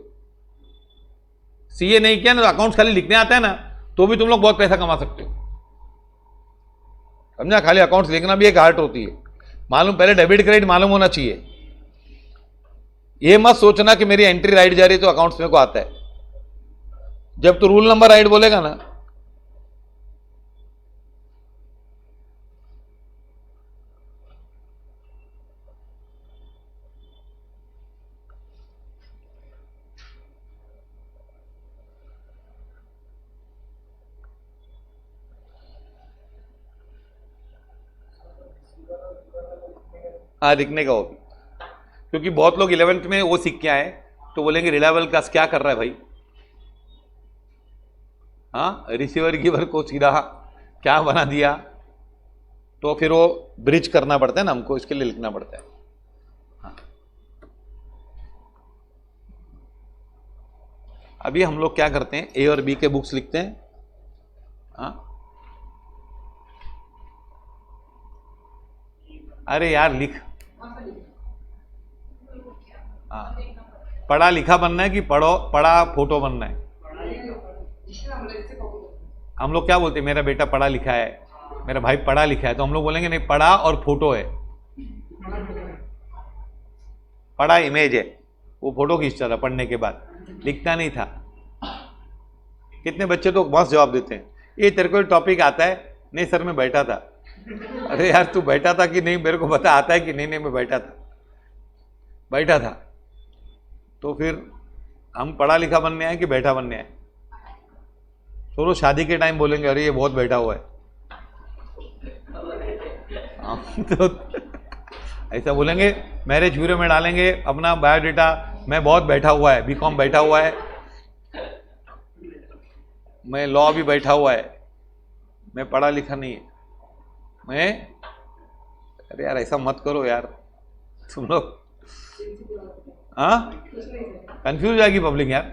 सीए नहीं किया ना, अकाउंट्स खाली लिखने आता है ना तो भी तुम लोग बहुत पैसा कमा सकते हो, समझा। खाली अकाउंट्स लिखना भी एक आर्ट होती है, मालूम, पहले डेबिट क्रेडिट मालूम होना चाहिए। ये मत सोचना कि मेरी एंट्री राइट जा रही तो अकाउंट्स मेरे को आता है। जब तू रूल नंबर राइट बोलेगा ना, हाँ लिखने का हो भी, क्योंकि बहुत लोग 11th में वो सीख के आए तो बोलेंगे रिलायबल क्लास क्या कर रहा है भाई, हाँ रिसीवर गिवर को सीधा क्या बना दिया, तो फिर वो ब्रिज करना पड़ता है ना हमको, इसके लिए लिखना पड़ता है। हाँ। अभी हम लोग क्या करते हैं, ए और बी के बुक्स लिखते हैं। हाँ अरे यार लिख, हाँ पढ़ा लिखा बनना है कि पढ़ा फोटो बनना है। हम लोग क्या बोलते हैं, मेरा बेटा पढ़ा लिखा है, मेरा भाई पढ़ा लिखा है, तो हम लोग बोलेंगे नहीं, पढ़ा और फोटो है। पढ़ा इमेज है, वो फोटो खींचता था पढ़ने के बाद, लिखता नहीं था। कितने बच्चे तो बस जवाब देते हैं, ये तेरे को टॉपिक आता है, नहीं सर मैं बैठा था। अरे यार तू बैठा था कि नहीं मेरे को बता, आता है कि नहीं, नहीं मैं बैठा था। तो फिर हम पढ़ा लिखा बनने आए कि बैठा बनने आए। तो शादी के टाइम बोलेंगे अरे ये बहुत बैठा हुआ है, तो ऐसा बोलेंगे। मैरिज ब्यूरो में डालेंगे अपना बायोडेटा, मैं बहुत बैठा हुआ है, बीकॉम बैठा हुआ है, मैं लॉ भी बैठा हुआ है, मैं पढ़ा लिखा नहीं है मैं। अरे यार ऐसा मत करो यार, तुम लोग हाँ कंफ्यूज जाएगी पब्लिक यार,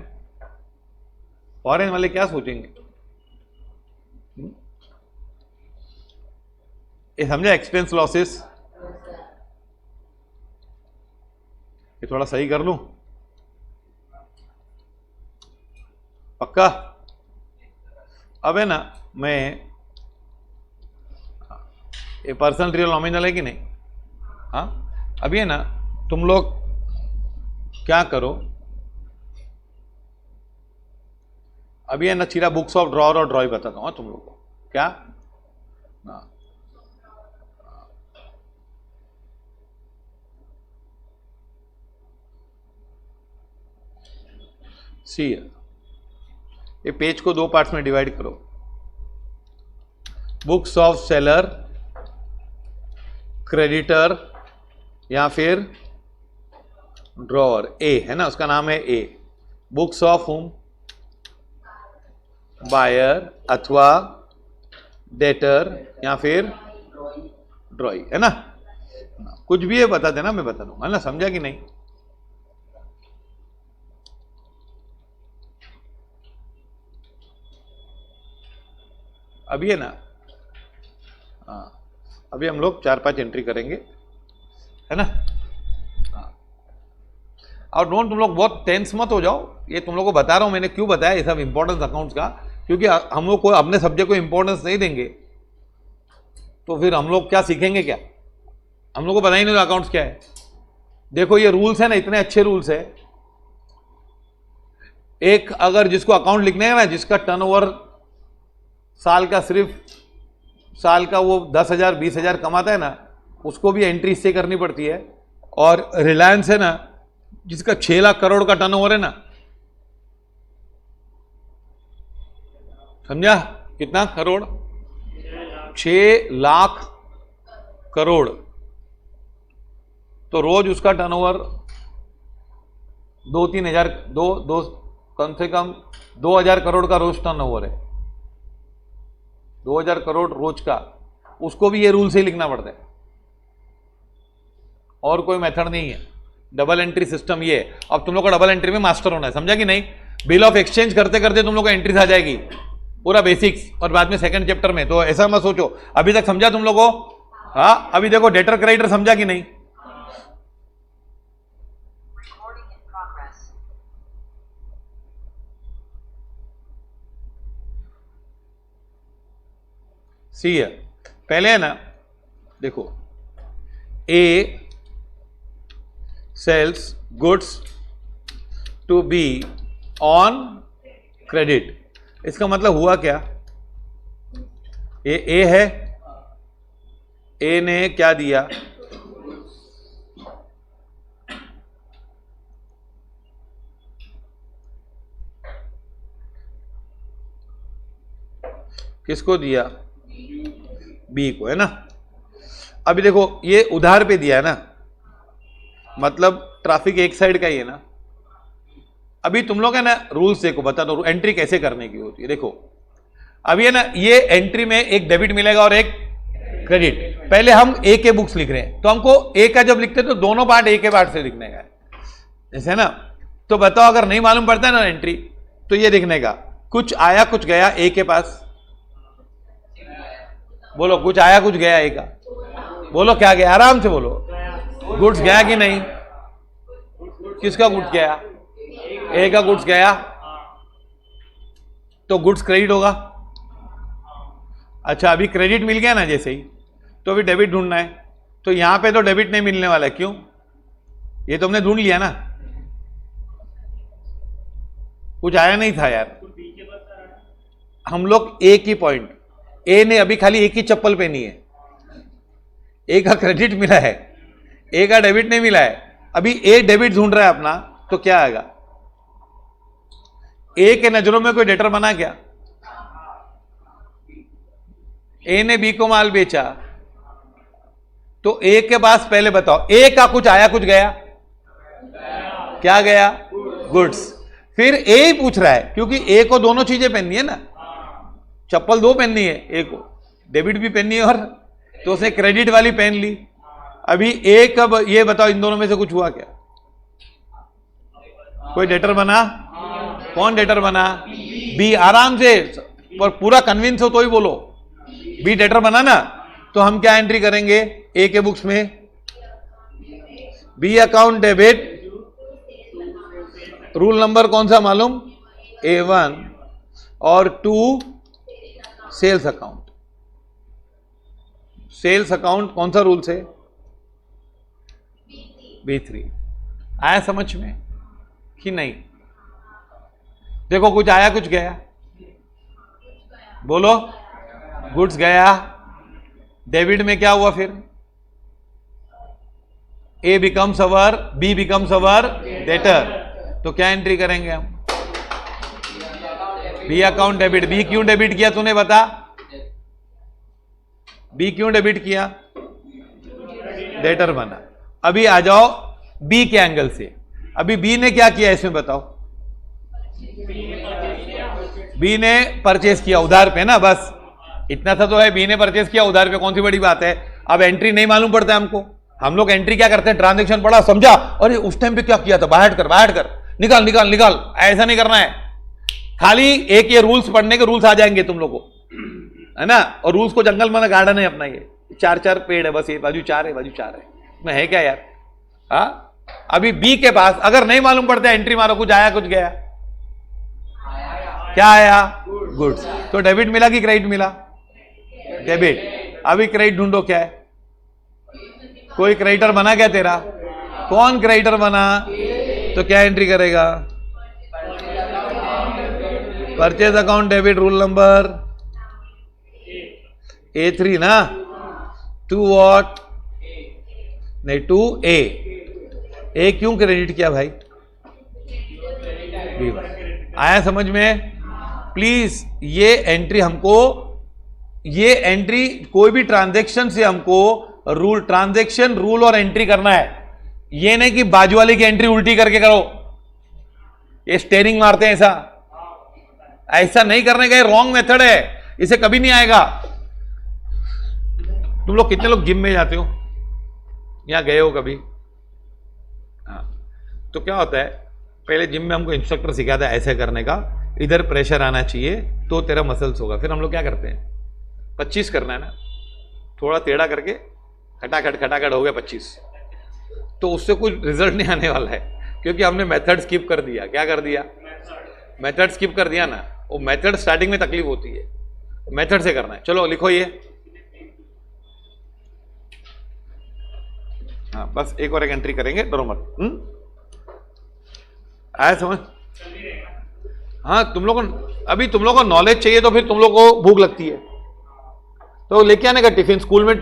फॉरेन वाले क्या सोचेंगे। ये समझा, एक्सपेंस लॉसेस, ये थोड़ा सही कर लूं पक्का। अब है ना, मैं ये पर्सनल रियल नॉमिनल है कि नहीं, हाँ अभी है ना, तुम लोग क्या करो, अभी है ना सीधा बुक्स ऑफ ड्रॉअर और ड्रॉई बताता हूँ तुम लोग को क्या। हाँ सी, ये पेज को 2 पार्ट्स में डिवाइड करो, बुक्स ऑफ सेलर, क्रेडिटर या फिर ड्रॉअर। ए है ना, उसका नाम है ए, बुक्स ऑफ होम, बायर अथवा डेटर या फिर ड्रॉई, है ना। कुछ भी है बता देना, मैं बता दूंगा, है ना, समझा कि नहीं। अभी है ना, हाँ अभी हम लोग 4-5 एंट्री करेंगे, है ना। और डोंट, तुम लोग बहुत टेंस मत हो जाओ, ये तुम लोग को बता रहा हूं मैंने, क्यों बताया ये सब इंपॉर्टेंस अकाउंट्स का, क्योंकि हम लोग को अपने सब्जेक्ट को इंपॉर्टेंस नहीं देंगे तो फिर हम लोग क्या सीखेंगे, क्या हम लोग को पता ही नहीं अकाउंट्स क्या है। देखो ये रूल्स है ना, इतने अच्छे रूल्स है। एक अगर जिसको अकाउंट लिखने है ना, जिसका टर्नओवर साल का सिर्फ साल का वो 10,000 20,000 कमाता है ना, उसको भी एंट्री इससे करनी पड़ती है, और रिलायंस है ना, जिसका 6 लाख करोड़ का टर्नओवर है ना, समझा? कितना करोड़? 6 लाख करोड़। तो रोज उसका टर्नओवर 2-3 हजार, दो कम से कम 2000 करोड़ का रोज टर्नओवर है, 2000 करोड़ रोज का। उसको भी ये रूल से ही लिखना पड़ता है, और कोई मेथड नहीं है। डबल एंट्री सिस्टम ये है। अब तुम लोग को डबल एंट्री में मास्टर होना है, समझा कि नहीं? बिल ऑफ एक्सचेंज करते करते तुम लोग को एंट्रीज आ जाएगी, पूरा बेसिक्स, और बाद में सेकंड चैप्टर में। तो ऐसा मत सोचो। अभी तक समझा तुम लोग को? हाँ, अभी देखो डेटर क्रेडिटर समझा कि नहीं? सी है पहले, है ना? देखो, A sells goods to B on credit. इसका मतलब हुआ क्या? ये ए है, ए ने क्या दिया? किसको दिया? बी को, है ना? अभी देखो, ये उधार पे दिया है ना, मतलब ट्रैफिक एक साइड का ही है ना। अभी तुम लोग है ना, रूल्स देखो, बता दो एंट्री कैसे करने की होती है। देखो अभी है ना, ये एंट्री में एक डेबिट मिलेगा और एक क्रेडिट। पहले हम ए के बुक्स लिख रहे हैं, तो हमको ए का जब लिखते हैं तो दोनों पार्ट ए के पार्ट से लिखने का है, जैसे ना। तो बताओ, अगर नहीं मालूम पड़ता है ना एंट्री, तो ये लिखने का, कुछ आया कुछ गया ए के पास। बोलो, कुछ आया कुछ गया ए का। बोलो क्या गया, आराम से बोलो। गुड्स गया कि नहीं? किसका गुड्स गया? ए का गुड्स गया, तो गुड्स क्रेडिट होगा। अच्छा, अभी क्रेडिट मिल गया ना जैसे ही, तो अभी डेबिट ढूंढना है। तो यहां पे तो डेबिट नहीं मिलने वाला है, क्यों? ये तुमने ढूंढ लिया ना, कुछ आया नहीं था यार। हम लोग एक ही पॉइंट, ए ने अभी खाली एक ही चप्पल पहनी है, ए का क्रेडिट मिला है, ए का डेबिट नहीं मिला है। अभी ए डेबिट ढूंढ रहा है अपना, तो क्या आएगा? ए के नजरों में कोई डेटर बना क्या? ए ने बी को माल बेचा, तो ए के पास पहले बताओ, ए का कुछ आया कुछ गया? क्या गया? गुड्स। फिर ए ही पूछ रहा है, क्योंकि ए को दोनों चीजें पहननी है ना, चप्पल दो पहननी है, ए को डेबिट भी पहननी है, और तो उसने क्रेडिट वाली पहन ली। अभी ए कब, ये बताओ, इन दोनों में से कुछ हुआ क्या? कोई डेटर बना? कौन डेटर बना? बी। आराम से, पर पूरा कन्विंस हो तो ही बोलो। बी डेटर बना ना, तो हम क्या एंट्री करेंगे ए के बुक्स में? B account debit, rule number कौन सा मालूम? A1, और 2 सेल्स अकाउंट। सेल्स अकाउंट कौन सा रूल से? B3। आया समझ में कि नहीं? देखो, कुछ आया कुछ गया, बोलो। गुड्स गया, डेबिट में क्या हुआ फिर? A becomes our, B becomes our debtor. तो क्या एंट्री करेंगे हम? B account debit. बी क्यों डेबिट किया तूने बता? बी क्यों डेबिट किया? डेटर बना। अभी आ जाओ बी के एंगल से। अभी बी ने क्या किया इसमें बताओ? बी ने परचेज किया उधार पे ना, बस इतना सा तो है। बी ने परचेज किया उधार पे, कौन सी बड़ी बात है? अब एंट्री नहीं मालूम पड़ता है हमको। हम लोग एंट्री क्या करते हैं? ट्रांजैक्शन पड़ा, समझा, अरे उस टाइम पे क्या किया था, बाहर कर, बाहर कर, निकाल निकाल निकाल। ऐसा नहीं करना है। खाली एक ये रूल्स पढ़ने के रूल्स आ जाएंगे तुम लोग को, है ना। और रूल्स को जंगल में गार्डन है अपना, ये 4-4 पेड़ है बस, ये बाजू 4 है, बाजू 4 है, इसमें है क्या यार? हाँ, अभी बी के पास अगर नहीं मालूम पड़ता, एंट्री मारो, कुछ आया कुछ गया। क्या आया? गुड्स। तो डेबिट मिला कि क्रेडिट मिला? डेबिट। अभी क्रेडिट ढूंढो, क्या है? कोई क्रेडिटर बना क्या तेरा? कौन क्रेडिटर बना? तो क्या एंट्री करेगा? Purchase account debit, rule number A3 ना। 2 व्हाट? नहीं, 2A। ए क्यों क्रेडिट किया भाई? आया समझ में? प्लीज ये एंट्री हमको, ये एंट्री कोई भी ट्रांजैक्शन से हमको रूल, ट्रांजैक्शन रूल और एंट्री करना है। ये नहीं कि बाजू वाले की एंट्री उल्टी करके करो, ये स्टेरिंग मारते हैं ऐसा नहीं करने का, ये रॉन्ग मेथड है, इसे कभी नहीं आएगा। तुम लोग कितने लोग जिम में जाते हो, यहां गए हो कभी? हाँ, तो क्या होता है, पहले जिम में हमको इंस्ट्रक्टर सिखाता है ऐसे करने का, इधर प्रेशर आना चाहिए तो तेरा मसल्स होगा। फिर हम लोग क्या करते हैं, 25 करना है ना, थोड़ा टेढ़ा करके खटाखट हो गया 25, तो उससे कुछ रिजल्ट नहीं आने वाला है, क्योंकि हमने मेथड स्किप कर दिया। क्या कर दिया? मेथड स्किप कर दिया ना। वो मेथड स्टार्टिंग में तकलीफ होती है, मेथड से करना है। चलो लिखो ये, हाँ बस एक और एक एंट्री करेंगे, डरो मत। आया समझ? हाँ, तुम लोगों अभी तुम लोगों को नॉलेज चाहिए तो फिर तुम लोग को भूख लगती है तो लेके आने का टिफिन स्कूल में।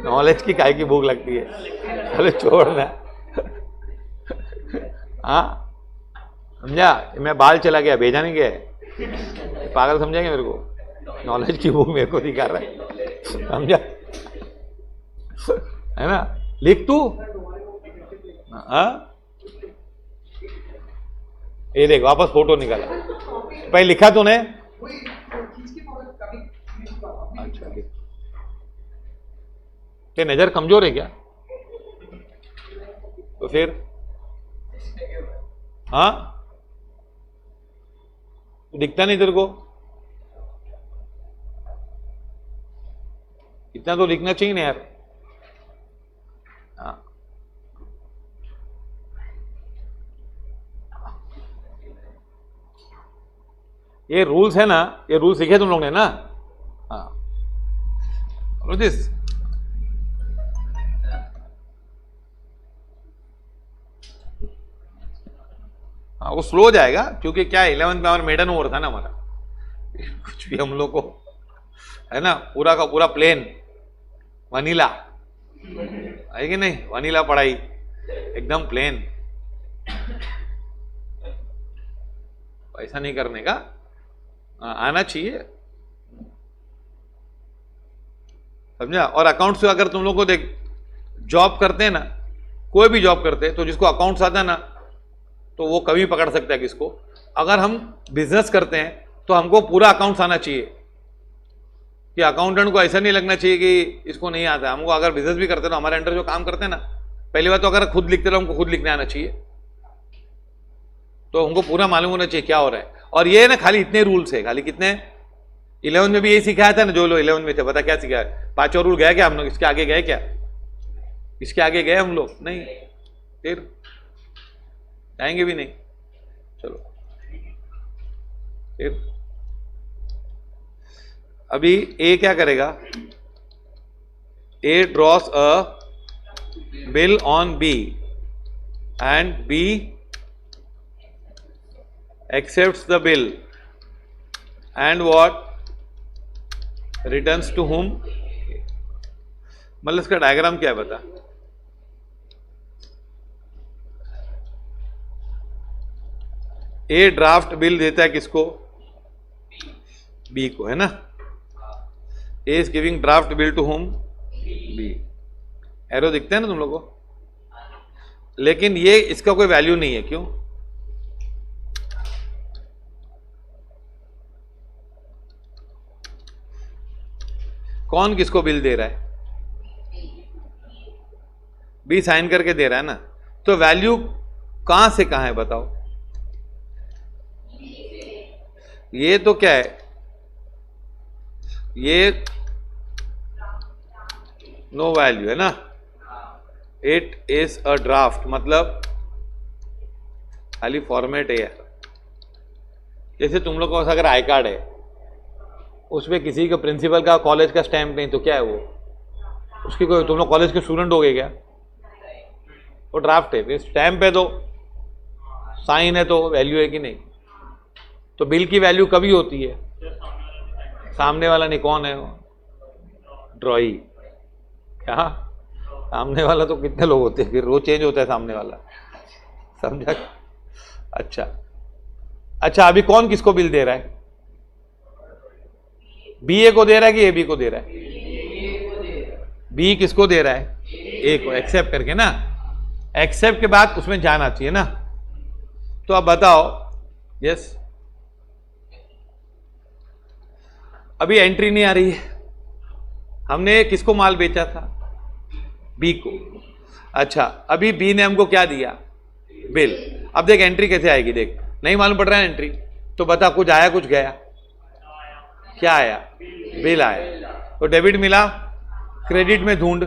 नॉलेज की काय की भूख लगती है, चलो छोड़ना। हाँ समझा, मैं बाल चला गया, भेजा नहीं गया है, पागल समझेंगे मेरे को? नॉलेज की भूख मेरे को दिखा रहा है, समझा है ना? लिख तू। हाँ ये देख वापस फोटो निकाला, पहले लिखा तूने? अच्छा, ते नजर कमजोर है क्या? तो फिर हाँ दिखता नहीं तेरे को? इतना तो लिखना चाहिए ना यार। हाँ ये रूल्स है ना, ये रूल सीखे तुम लोग ने ना? हाँ दिस, हाँ वो स्लो हो जाएगा क्योंकि क्या 11th में हमारा मेडन ओवर था ना हमारा, कुछ भी हम लोग को है ना, पूरा का पूरा प्लेन वनीला है कि नहीं? वनीला पढ़ाई एकदम प्लेन, ऐसा नहीं करने का, आना चाहिए, समझा? और अकाउंट्स से अगर तुम लोग को देख, जॉब करते हैं ना, कोई भी जॉब करते हैं तो जिसको अकाउंट्स आता है ना तो वो कभी पकड़ सकता है किसको। अगर हम बिजनेस करते हैं तो हमको पूरा अकाउंट्स आना चाहिए, कि अकाउंटेंट को ऐसा नहीं लगना चाहिए कि इसको नहीं आता। हमको अगर बिजनेस भी करते हैं तो हमारे अंडर जो काम करते हैं ना, पहली बात तो अगर खुद लिखते रहो, हमको खुद लिखने आना चाहिए, तो हमको पूरा मालूम होना चाहिए क्या हो रहा है। और ये ना खाली इतने रूल्स है, खाली कितने, 11 में भी यही सिखाया था ना, जो लोग 11 में थे, पता क्या सिखाया? 5 और रूल गया क्या हम लोग? इसके आगे गए क्या? इसके आगे गए हम लोग? नहीं, फिर जाएंगे भी नहीं। चलो फिर अभी ए क्या करेगा? A draws a bill on B and B accepts the bill and what returns to whom? मतलब इसका डायग्राम क्या है बता? ए ड्राफ्ट बिल देता है किसको? बी को, है ना? A is giving draft bill to whom? B. Arrow दिखते हैं ना तुम लोगों को? लेकिन ये इसका कोई वैल्यू नहीं है, क्यों? कौन किसको बिल दे रहा है? बी साइन करके दे रहा है ना, तो वैल्यू कहां से कहां है बताओ? ये तो क्या है, ये नो वैल्यू है ना, इट इज अ ड्राफ्ट, मतलब खाली फॉर्मेट है यार। जैसे तुम लोग को अगर आई कार्ड है, उसमें किसी का प्रिंसिपल का कॉलेज का स्टैंप नहीं, तो क्या है वो? उसकी कोई, तुम लोग कॉलेज के स्टूडेंट हो गए क्या? वो ड्राफ्ट है, स्टैंप है तो साइन है तो वैल्यू है कि नहीं? तो बिल की वैल्यू कभी होती है? सामने वाला नहीं, कौन है वो? ड्रॉई। क्या? सामने वाला तो कितने लोग होते हैं, फिर रोज चेंज होता है सामने वाला, समझा? अच्छा अच्छा, अभी कौन किसको बिल दे रहा है? बी ए को दे रहा है कि ए बी को दे रहा है? बी किसको दे रहा है? ए को, एक्सेप्ट करके ना। एक्सेप्ट के बाद उसमें जाना चाहिए ना। तो अब बताओ, यस, अभी एंट्री नहीं आ रही है, हमने किसको माल बेचा था? बी को। अच्छा, अभी बी ने हमको क्या दिया? बिल। अब देख एंट्री कैसे आएगी, देख नहीं मालूम पड़ रहा है एंट्री, तो बता कुछ आया कुछ गया? क्या आया? बिल आया। तो डेबिट मिला, क्रेडिट में ढूंढ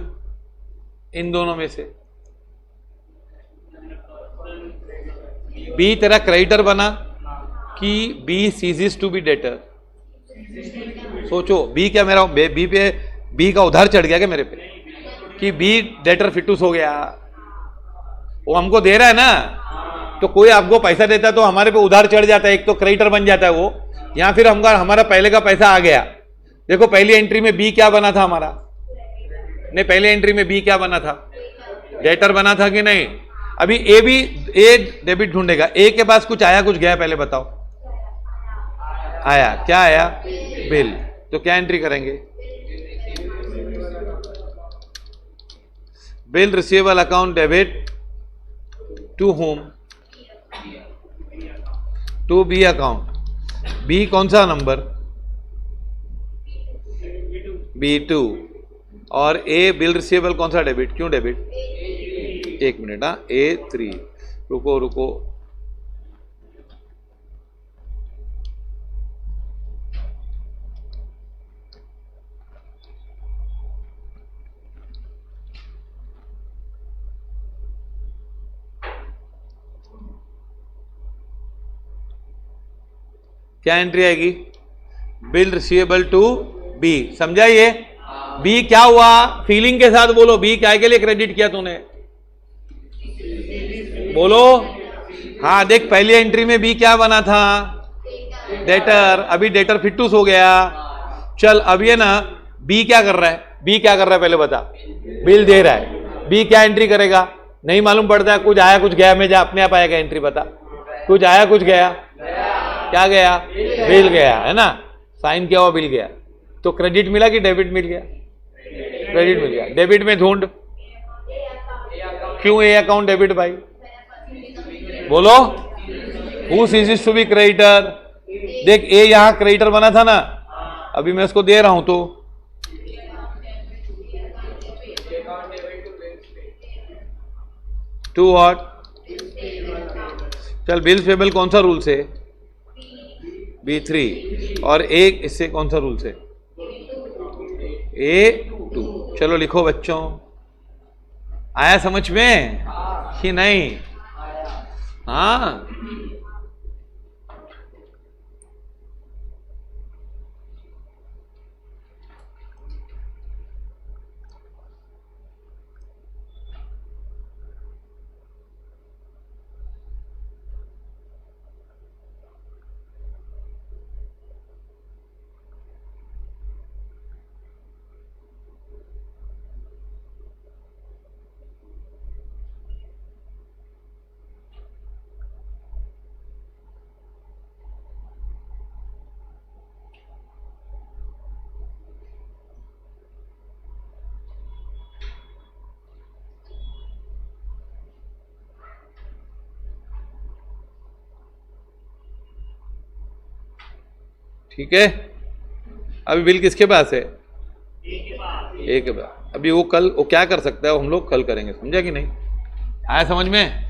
इन दोनों में से। बी तेरा क्रेडिटर बना कि B ceases to be debtor? सोचो, बी क्या मेरा बी पे बी का उधार चढ़ गया क्या मेरे पे, कि बी डेटर फिटूस हो गया? वो हमको दे रहा है ना, तो कोई आपको पैसा देता है तो हमारे पे उधार चढ़ जाता है, एक तो क्रेडिटर बन जाता है वो, या फिर हमारा पहले का पैसा आ गया। देखो पहली एंट्री में बी क्या बना था हमारा? नहीं, पहली एंट्री में बी क्या बना था? डेटर बना था कि नहीं? अभी ए डेबिट ढूंढेगा, ए के पास कुछ आया कुछ गया? पहले बताओ। आया, क्या आया? बिल। तो क्या एंट्री करेंगे? Bill receivable account debit to whom? To B account. B कौन सा नंबर? B2। और ए बिल रिसीवेबल कौन सा डेबिट? क्यों डेबिट? एक मिनट, हाँ, A3। रुको रुको, क्या एंट्री आएगी? Bill receivable to B. समझा ये? बी क्या हुआ? फीलिंग के साथ बोलो, बी क्या के लिए क्रेडिट किया तूने? बोलो। हाँ देख, पहली एंट्री में बी क्या बना था? डेटर। अभी डेटर फिटूस हो गया। चल अब ये ना, बी क्या कर रहा है? बी क्या कर रहा है पहले बता? बिल दे रहा है। बी क्या एंट्री करेगा? नहीं मालूम पड़ता है, कुछ आया कुछ गया में जा, अपने आप आएगा एंट्री, बता। कुछ आया कुछ गया? क्या गया? बिल गया, है ना? साइन किया हुआ बिल गया। तो क्रेडिट मिला कि डेबिट मिल गया? क्रेडिट मिल गया। डेबिट में ढूंढ, क्यों ए अकाउंट डेबिट भाई? बोलो। Who ceases to be creditor? देख ए यहां क्रेडिटर बना था ना, अभी मैं उसको दे रहा हूं, तो टू व्हाट? चल, बिल पेबल कौन सा रूल से? B3। और एक इससे कौन सा रूल से? A2। चलो लिखो बच्चों, आया समझ में कि नहीं? हाँ, ठीक है। अभी बिल किसके पास है? ए के पास। अभी वो कल वो क्या कर सकता है, वो हम लोग कल करेंगे, समझा कि नहीं? आया समझ में?